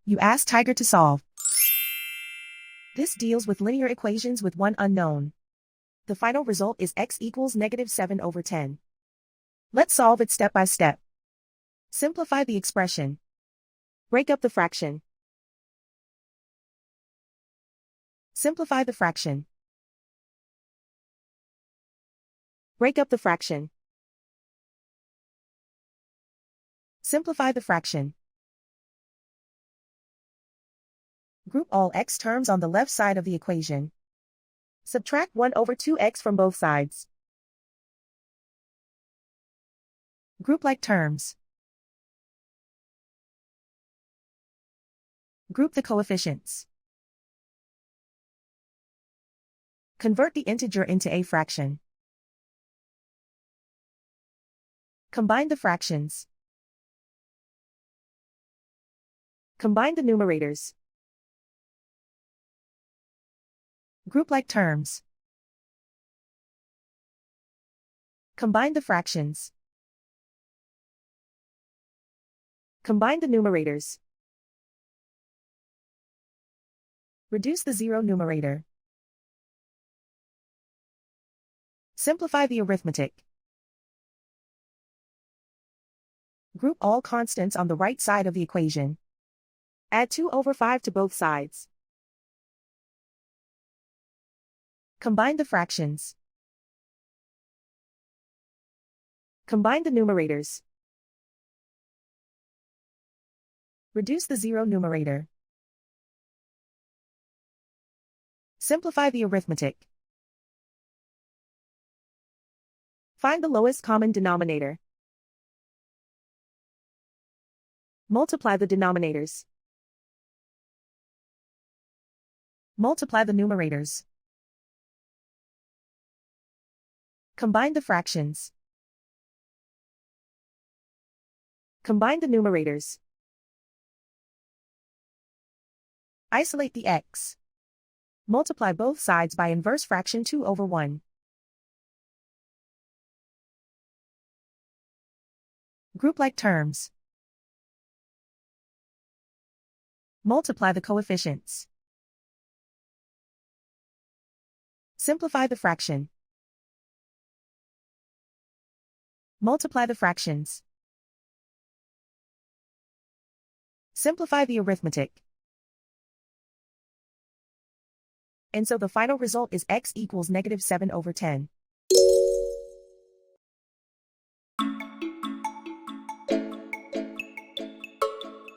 You ask Tiger to solve. This deals with linear equations with one unknown. The final result is x equals -7/10. Let's solve it step by step. Simplify the expression. Break up the fraction. Simplify the fraction. Break up the fraction. Simplify the fraction. Group all x terms on the left side of the equation. Subtract 1/2x from both sides. Group like terms. Group the coefficients. Convert the integer into a fraction. Combine the fractions. Combine the numerators. Group like terms. Combine the fractions. Combine the numerators. Reduce the zero numerator. Simplify the arithmetic. Group all constants on the right side of the equation. Add 2/5 to both sides. Combine the fractions. Combine the numerators. Reduce the zero numerator. Simplify the arithmetic. Find the lowest common denominator. Multiply the denominators. Multiply the numerators. Combine the fractions. Combine the numerators. Isolate the x. Multiply both sides by inverse fraction 2/1. Group like terms. Multiply the coefficients. Simplify the fraction. Multiply the fractions. Simplify the arithmetic. And so the final result is x equals -7/10.